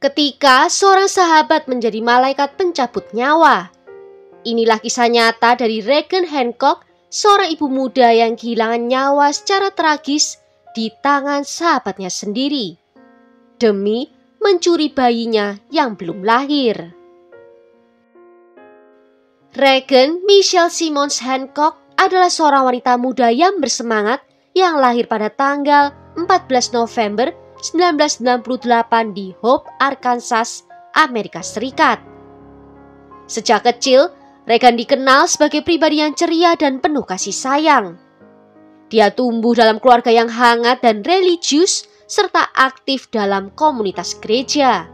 Ketika seorang sahabat menjadi malaikat pencabut nyawa. Inilah kisah nyata dari Regan Hancock, seorang ibu muda yang kehilangan nyawa secara tragis di tangan sahabatnya sendiri demi mencuri bayinya yang belum lahir. Regan Michelle Simmons Hancock adalah seorang wanita muda yang bersemangat yang lahir pada tanggal 14 November 1998 di Hope, Arkansas, Amerika Serikat. Sejak kecil, Regan dikenal sebagai pribadi yang ceria dan penuh kasih sayang. Dia tumbuh dalam keluarga yang hangat dan religius serta aktif dalam komunitas gereja.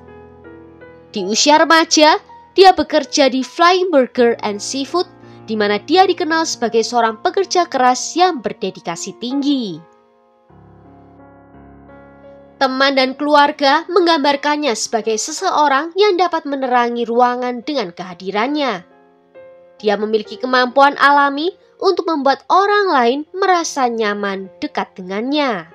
Di usia remaja, dia bekerja di Flying Burger and Seafood, di mana dia dikenal sebagai seorang pekerja keras yang berdedikasi tinggi. Teman dan keluarga menggambarkannya sebagai seseorang yang dapat menerangi ruangan dengan kehadirannya. Dia memiliki kemampuan alami untuk membuat orang lain merasa nyaman dekat dengannya.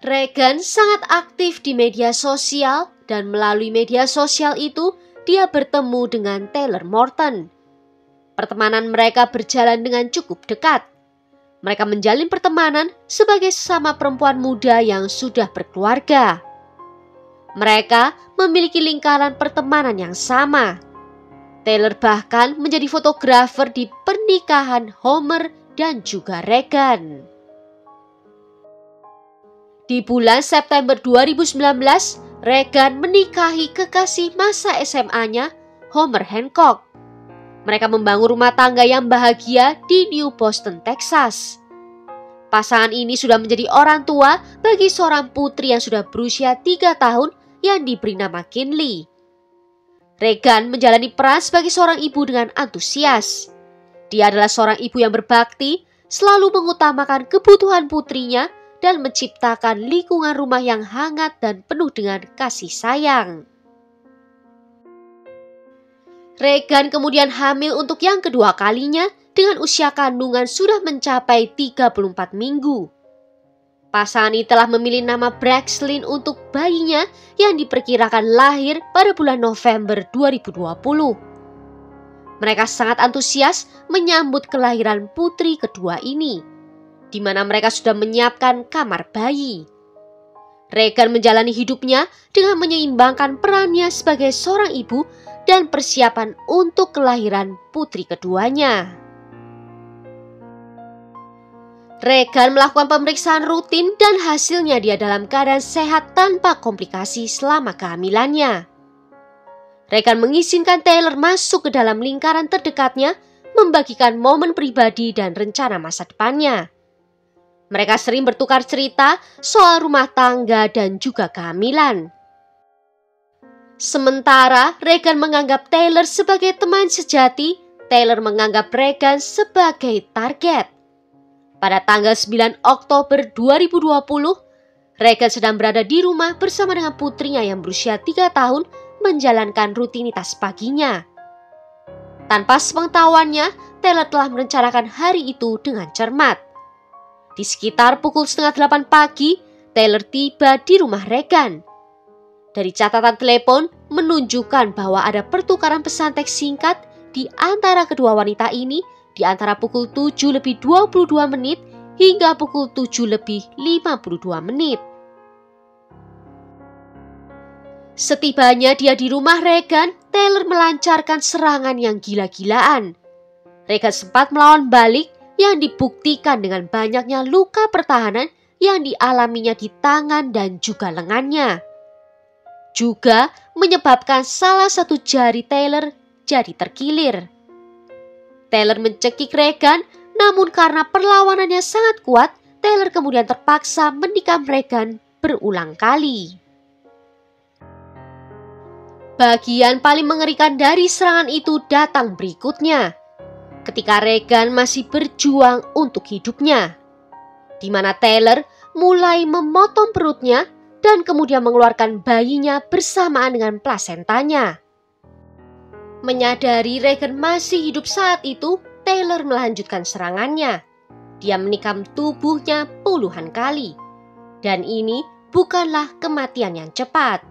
Regan sangat aktif di media sosial dan melalui media sosial itu dia bertemu dengan Taylor Morton. Pertemanan mereka berjalan dengan cukup dekat. Mereka menjalin pertemanan sebagai sesama perempuan muda yang sudah berkeluarga. Mereka memiliki lingkaran pertemanan yang sama. Taylor bahkan menjadi fotografer di pernikahan Homer dan juga Regan. Di bulan September 2019, Regan menikahi kekasih masa SMA-nya, Homer Hancock. Mereka membangun rumah tangga yang bahagia di New Boston, Texas. Pasangan ini sudah menjadi orang tua bagi seorang putri yang sudah berusia 3 tahun yang diberi nama Kinley. Regan menjalani peran sebagai seorang ibu dengan antusias. Dia adalah seorang ibu yang berbakti, selalu mengutamakan kebutuhan putrinya dan menciptakan lingkungan rumah yang hangat dan penuh dengan kasih sayang. Regan kemudian hamil untuk yang kedua kalinya dengan usia kandungan sudah mencapai 34 minggu. Pasangan ini telah memilih nama Braxlyn untuk bayinya yang diperkirakan lahir pada bulan November 2020. Mereka sangat antusias menyambut kelahiran putri kedua ini, di mana mereka sudah menyiapkan kamar bayi. Regan menjalani hidupnya dengan menyeimbangkan perannya sebagai seorang ibu dan persiapan untuk kelahiran putri keduanya. Regan melakukan pemeriksaan rutin dan hasilnya dia dalam keadaan sehat tanpa komplikasi selama kehamilannya. Regan mengizinkan Taylor masuk ke dalam lingkaran terdekatnya, membagikan momen pribadi dan rencana masa depannya. Mereka sering bertukar cerita soal rumah tangga dan juga kehamilan. Sementara Regan menganggap Taylor sebagai teman sejati, Taylor menganggap Regan sebagai target. Pada tanggal 9 Oktober 2020, Regan sedang berada di rumah bersama dengan putrinya yang berusia 3 tahun menjalankan rutinitas paginya. Tanpa sepengetahuannya, Taylor telah merencanakan hari itu dengan cermat. Di sekitar pukul 7:30 pagi, Taylor tiba di rumah Regan. Dari catatan telepon menunjukkan bahwa ada pertukaran pesan teks singkat di antara kedua wanita ini di antara pukul 7:22 hingga pukul 7:52. Setibanya dia di rumah Regan, Taylor melancarkan serangan yang gila-gilaan. Regan sempat melawan balik yang dibuktikan dengan banyaknya luka pertahanan yang dialaminya di tangan dan juga lengannya. Juga menyebabkan salah satu jari Taylor jadi terkilir. Taylor mencekik Regan, namun karena perlawanannya sangat kuat, Taylor kemudian terpaksa menikam Regan berulang kali. Bagian paling mengerikan dari serangan itu datang berikutnya, ketika Regan masih berjuang untuk hidupnya, di mana Taylor mulai memotong perutnya dan kemudian mengeluarkan bayinya bersamaan dengan plasentanya. Menyadari Regan masih hidup saat itu, Taylor melanjutkan serangannya. Dia menikam tubuhnya puluhan kali. Dan ini bukanlah kematian yang cepat.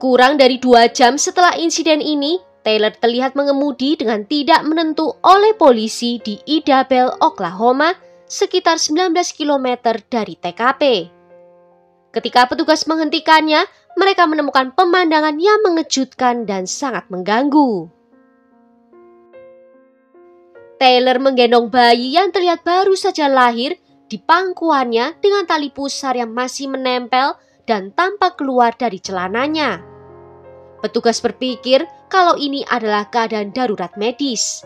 Kurang dari 2 jam setelah insiden ini, Taylor terlihat mengemudi dengan tidak menentu oleh polisi di Idabel, Oklahoma, sekitar 19 km dari TKP. Ketika petugas menghentikannya, mereka menemukan pemandangan yang mengejutkan dan sangat mengganggu. Taylor menggendong bayi yang terlihat baru saja lahir di pangkuannya dengan tali pusar yang masih menempel dan tampak keluar dari celananya. Petugas berpikir kalau ini adalah keadaan darurat medis.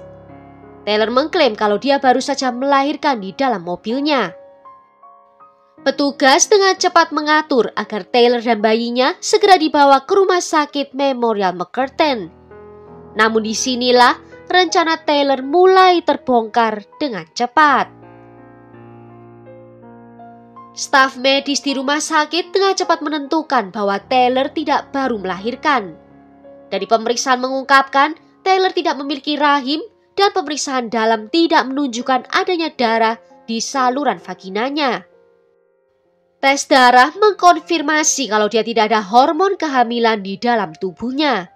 Taylor mengklaim kalau dia baru saja melahirkan di dalam mobilnya. Petugas dengan cepat mengatur agar Taylor dan bayinya segera dibawa ke rumah sakit Memorial McCurtain. Namun disinilah rencana Taylor mulai terbongkar dengan cepat. Staf medis di rumah sakit dengan cepat menentukan bahwa Taylor tidak baru melahirkan. Dari pemeriksaan mengungkapkan Taylor tidak memiliki rahim dan pemeriksaan dalam tidak menunjukkan adanya darah di saluran vaginanya. Tes darah mengkonfirmasi kalau dia tidak ada hormon kehamilan di dalam tubuhnya.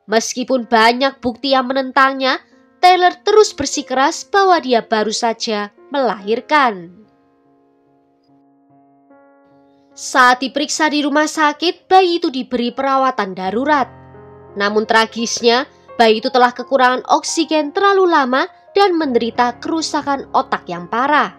Meskipun banyak bukti yang menentangnya, Taylor terus bersikeras bahwa dia baru saja melahirkan. Saat diperiksa di rumah sakit, bayi itu diberi perawatan darurat. Namun tragisnya, bayi itu telah kekurangan oksigen terlalu lama dan menderita kerusakan otak yang parah.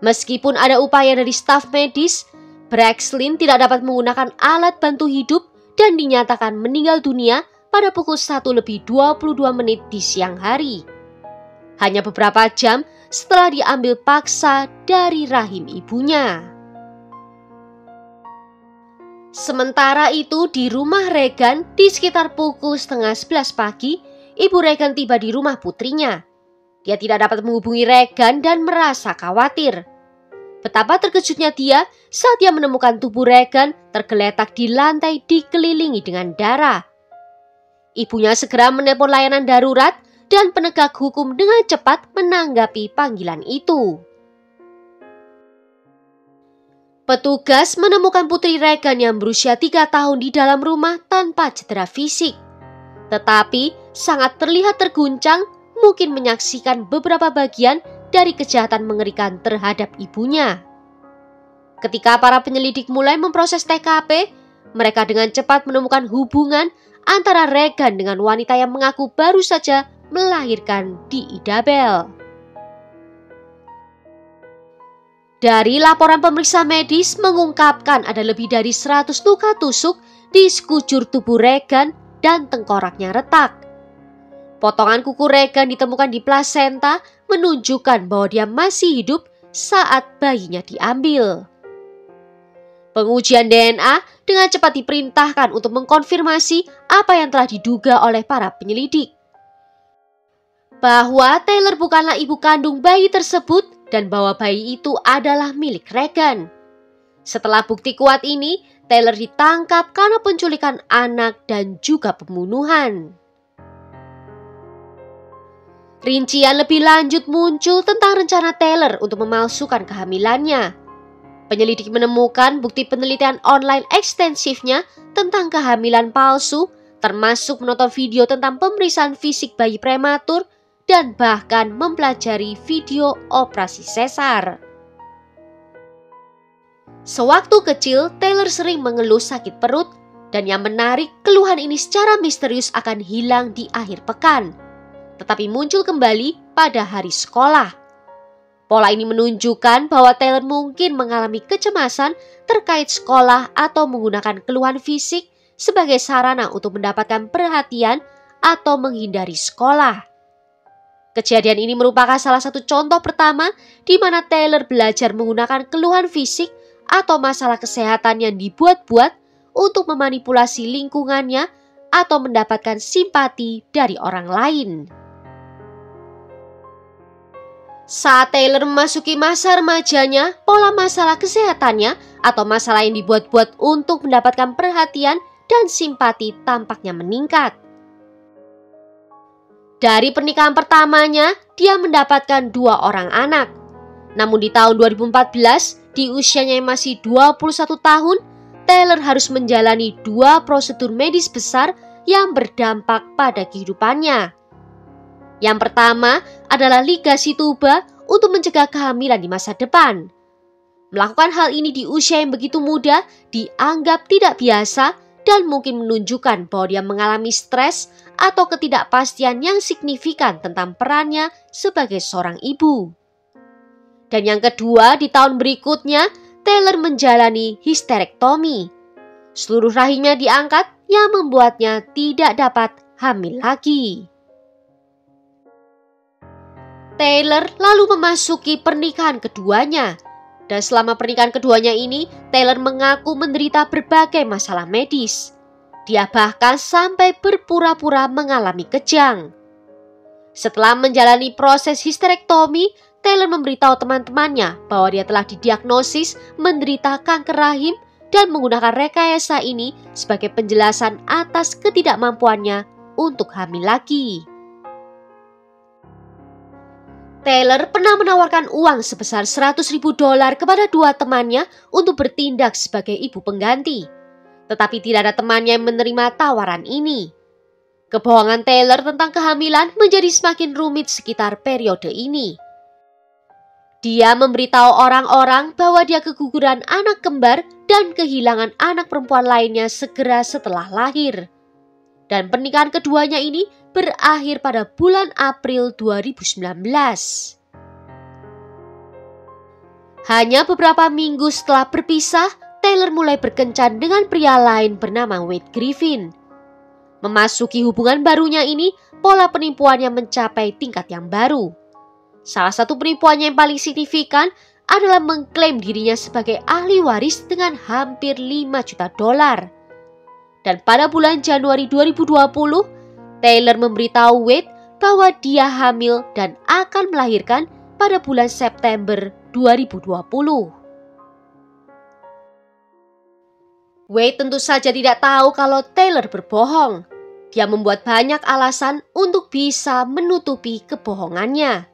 Meskipun ada upaya dari staf medis, Braxlin tidak dapat menggunakan alat bantu hidup dan dinyatakan meninggal dunia pada pukul 1:22 di siang hari. Hanya beberapa jam setelah diambil paksa dari rahim ibunya. Sementara itu di rumah Regan di sekitar pukul 10:30 pagi, ibu Regan tiba di rumah putrinya. Dia tidak dapat menghubungi Regan dan merasa khawatir. Betapa terkejutnya dia saat dia menemukan tubuh Regan tergeletak di lantai dikelilingi dengan darah. Ibunya segera menelpon layanan darurat dan penegak hukum dengan cepat menanggapi panggilan itu. Petugas menemukan putri Regan yang berusia 3 tahun di dalam rumah tanpa cedera fisik. Tetapi sangat terlihat terguncang, mungkin menyaksikan beberapa bagian dari kejahatan mengerikan terhadap ibunya. Ketika para penyelidik mulai memproses TKP, mereka dengan cepat menemukan hubungan antara Regan dengan wanita yang mengaku baru saja melahirkan di Idabel. Dari laporan pemeriksa medis mengungkapkan ada lebih dari 100 luka tusuk di sekujur tubuh Regan dan tengkoraknya retak. Potongan kuku Regan ditemukan di plasenta menunjukkan bahwa dia masih hidup saat bayinya diambil. Pengujian DNA dengan cepat diperintahkan untuk mengkonfirmasi apa yang telah diduga oleh para penyelidik. Bahwa Taylor bukanlah ibu kandung bayi tersebut dan bahwa bayi itu adalah milik Regan. Setelah bukti kuat ini, Taylor ditangkap karena penculikan anak dan juga pembunuhan. Rincian lebih lanjut muncul tentang rencana Taylor untuk memalsukan kehamilannya. Penyelidik menemukan bukti penelitian online ekstensifnya tentang kehamilan palsu, termasuk menonton video tentang pemeriksaan fisik bayi prematur dan bahkan mempelajari video operasi sesar. Sewaktu kecil, Taylor sering mengeluh sakit perut, dan yang menarik, keluhan ini secara misterius akan hilang di akhir pekan, tetapi muncul kembali pada hari sekolah. Pola ini menunjukkan bahwa Taylor mungkin mengalami kecemasan terkait sekolah atau menggunakan keluhan fisik sebagai sarana untuk mendapatkan perhatian atau menghindari sekolah. Kejadian ini merupakan salah satu contoh pertama di mana Taylor belajar menggunakan keluhan fisik atau masalah kesehatan yang dibuat-buat untuk memanipulasi lingkungannya atau mendapatkan simpati dari orang lain. Saat Taylor memasuki masa remajanya, pola masalah kesehatannya atau masalah yang dibuat-buat untuk mendapatkan perhatian dan simpati tampaknya meningkat. Dari pernikahan pertamanya, dia mendapatkan 2 orang anak. Namun di tahun 2014, di usianya yang masih 21 tahun, Taylor harus menjalani 2 prosedur medis besar yang berdampak pada kehidupannya. Yang pertama adalah ligasi tuba untuk mencegah kehamilan di masa depan. Melakukan hal ini di usia yang begitu muda dianggap tidak biasa dan mungkin menunjukkan bahwa dia mengalami stres atau ketidakpastian yang signifikan tentang perannya sebagai seorang ibu. Dan yang kedua, di tahun berikutnya, Taylor menjalani histerektomi. Seluruh rahimnya diangkat yang membuatnya tidak dapat hamil lagi. Taylor lalu memasuki pernikahan keduanya. Dan selama pernikahan keduanya ini, Taylor mengaku menderita berbagai masalah medis. Dia bahkan sampai berpura-pura mengalami kejang. Setelah menjalani proses histerektomi, Taylor memberitahu teman-temannya bahwa dia telah didiagnosis menderita kanker rahim dan menggunakan rekayasa ini sebagai penjelasan atas ketidakmampuannya untuk hamil lagi. Taylor pernah menawarkan uang sebesar $100.000 kepada 2 temannya untuk bertindak sebagai ibu pengganti. Tetapi tidak ada temannya yang menerima tawaran ini. Kebohongan Taylor tentang kehamilan menjadi semakin rumit sekitar periode ini. Dia memberitahu orang-orang bahwa dia keguguran anak kembar dan kehilangan anak perempuan lainnya segera setelah lahir. Dan pernikahan keduanya ini berakhir pada bulan April 2019. Hanya beberapa minggu setelah berpisah, Taylor mulai berkencan dengan pria lain bernama Wade Griffin. Memasuki hubungan barunya ini, pola penipuannya mencapai tingkat yang baru. Salah satu penipuannya yang paling signifikan adalah mengklaim dirinya sebagai ahli waris dengan hampir $5 juta. Dan pada bulan Januari 2020, Taylor memberitahu Wade bahwa dia hamil dan akan melahirkan pada bulan September 2020. Wade tentu saja tidak tahu kalau Taylor berbohong. Dia membuat banyak alasan untuk bisa menutupi kebohongannya.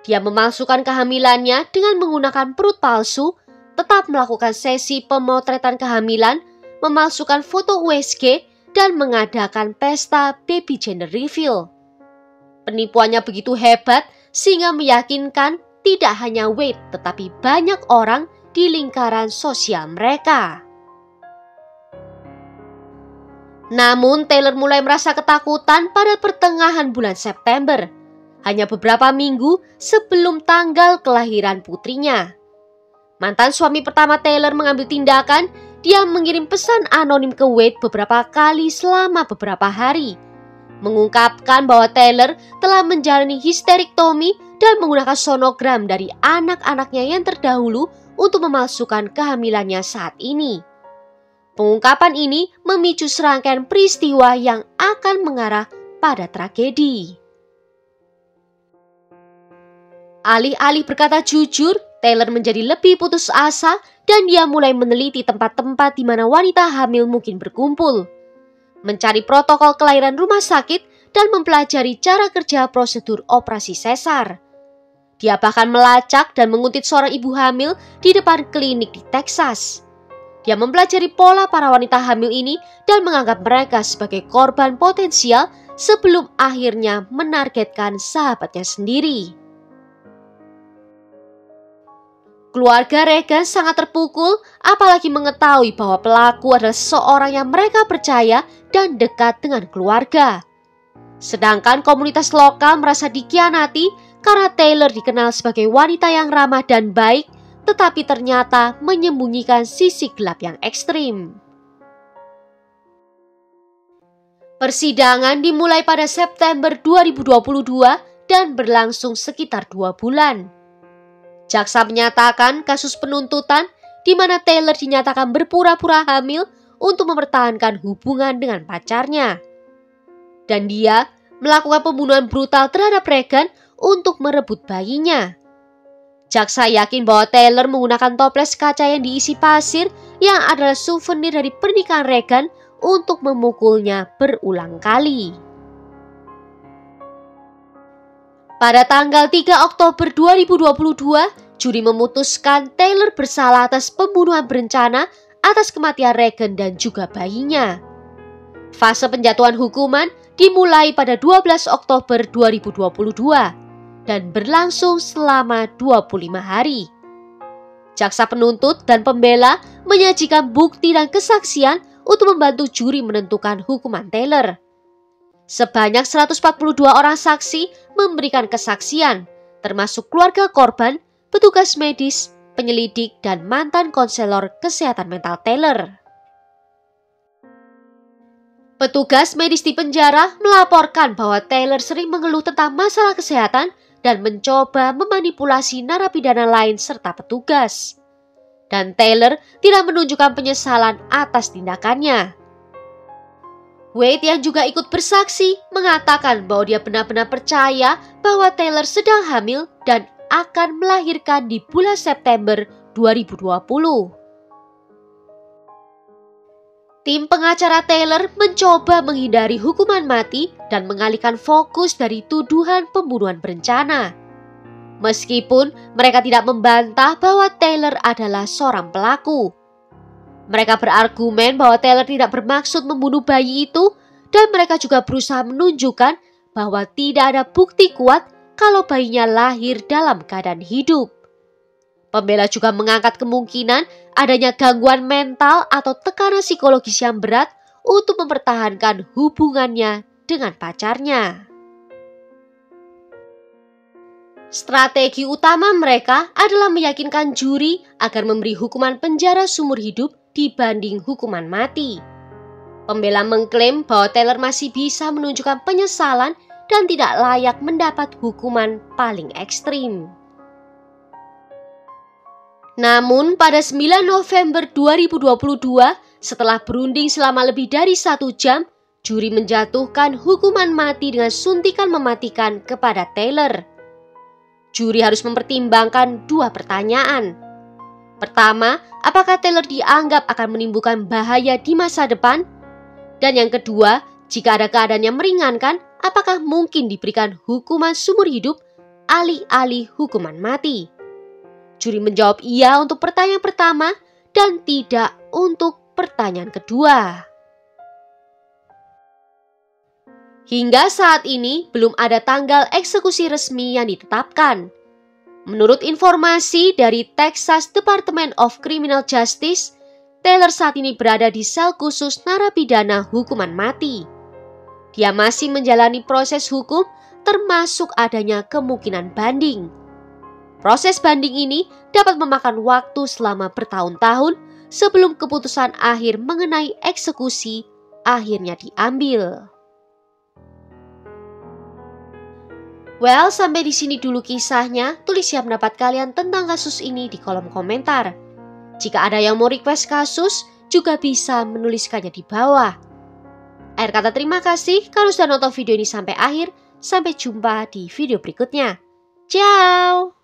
Dia memalsukan kehamilannya dengan menggunakan perut palsu, tetap melakukan sesi pemotretan kehamilan, memalsukan foto USG, dan mengadakan pesta baby gender reveal. Penipuannya begitu hebat sehingga meyakinkan tidak hanya Wade tetapi banyak orang di lingkaran sosial mereka. Namun Taylor mulai merasa ketakutan pada pertengahan bulan September, hanya beberapa minggu sebelum tanggal kelahiran putrinya. Mantan suami pertama Taylor mengambil tindakan. Dia mengirim pesan anonim ke Wade beberapa kali selama beberapa hari, mengungkapkan bahwa Taylor telah menjalani histerektomi dan menggunakan sonogram dari anak-anaknya yang terdahulu untuk memalsukan kehamilannya saat ini. Pengungkapan ini memicu serangkaian peristiwa yang akan mengarah pada tragedi. Alih-alih berkata jujur, Taylor menjadi lebih putus asa dan dia mulai meneliti tempat-tempat di mana wanita hamil mungkin berkumpul, mencari protokol kelahiran rumah sakit, dan mempelajari cara kerja prosedur operasi sesar. Dia bahkan melacak dan menguntit seorang ibu hamil di depan klinik di Texas. Dia mempelajari pola para wanita hamil ini dan menganggap mereka sebagai korban potensial sebelum akhirnya menargetkan sahabatnya sendiri. Keluarga Regan sangat terpukul, apalagi mengetahui bahwa pelaku adalah seorang yang mereka percaya dan dekat dengan keluarga. Sedangkan komunitas lokal merasa dikhianati karena Taylor dikenal sebagai wanita yang ramah dan baik, tetapi ternyata menyembunyikan sisi gelap yang ekstrim. Persidangan dimulai pada September 2022 dan berlangsung sekitar 2 bulan. Jaksa menyatakan kasus penuntutan di mana Taylor dinyatakan berpura-pura hamil untuk mempertahankan hubungan dengan pacarnya. Dan dia melakukan pembunuhan brutal terhadap Regan untuk merebut bayinya. Jaksa yakin bahwa Taylor menggunakan toples kaca yang diisi pasir yang adalah souvenir dari pernikahan Regan untuk memukulnya berulang kali. Pada tanggal 3 Oktober 2022, juri memutuskan Taylor bersalah atas pembunuhan berencana atas kematian Regan dan juga bayinya. Fase penjatuhan hukuman dimulai pada 12 Oktober 2022 dan berlangsung selama 25 hari. Jaksa penuntut dan pembela menyajikan bukti dan kesaksian untuk membantu juri menentukan hukuman Taylor. Sebanyak 142 orang saksi memberikan kesaksian, termasuk keluarga korban, petugas medis, penyelidik, dan mantan konselor kesehatan mental Taylor. Petugas medis di penjara melaporkan bahwa Taylor sering mengeluh tentang masalah kesehatan dan mencoba memanipulasi narapidana lain serta petugas. Dan Taylor tidak menunjukkan penyesalan atas tindakannya. Wade yang juga ikut bersaksi mengatakan bahwa dia benar-benar percaya bahwa Taylor sedang hamil dan akan melahirkan di bulan September 2020. Tim pengacara Taylor mencoba menghindari hukuman mati dan mengalihkan fokus dari tuduhan pembunuhan berencana. Meskipun mereka tidak membantah bahwa Taylor adalah seorang pelaku. Mereka berargumen bahwa Taylor tidak bermaksud membunuh bayi itu dan mereka juga berusaha menunjukkan bahwa tidak ada bukti kuat kalau bayinya lahir dalam keadaan hidup. Pembela juga mengangkat kemungkinan adanya gangguan mental atau tekanan psikologis yang berat untuk mempertahankan hubungannya dengan pacarnya. Strategi utama mereka adalah meyakinkan juri agar memberi hukuman penjara seumur hidup dibanding hukuman mati. Pembela mengklaim bahwa Taylor masih bisa menunjukkan penyesalan dan tidak layak mendapat hukuman paling ekstrim. Namun pada 9 November 2022, setelah berunding selama lebih dari 1 jam, juri menjatuhkan hukuman mati dengan suntikan mematikan kepada Taylor. Juri harus mempertimbangkan 2 pertanyaan. Pertama, apakah Taylor dianggap akan menimbulkan bahaya di masa depan? Dan yang kedua, jika ada keadaan yang meringankan, apakah mungkin diberikan hukuman seumur hidup alih-alih hukuman mati? Juri menjawab iya untuk pertanyaan pertama dan tidak untuk pertanyaan kedua. Hingga saat ini belum ada tanggal eksekusi resmi yang ditetapkan. Menurut informasi dari Texas Department of Criminal Justice, Taylor saat ini berada di sel khusus narapidana hukuman mati. Dia masih menjalani proses hukum termasuk adanya kemungkinan banding. Proses banding ini dapat memakan waktu selama bertahun-tahun sebelum keputusan akhir mengenai eksekusi akhirnya diambil. Well, sampai di sini dulu kisahnya. Tulis ya pendapat kalian tentang kasus ini di kolom komentar. Jika ada yang mau request kasus, juga bisa menuliskannya di bawah. Akhir kata terima kasih kalau sudah nonton video ini sampai akhir. Sampai jumpa di video berikutnya. Ciao!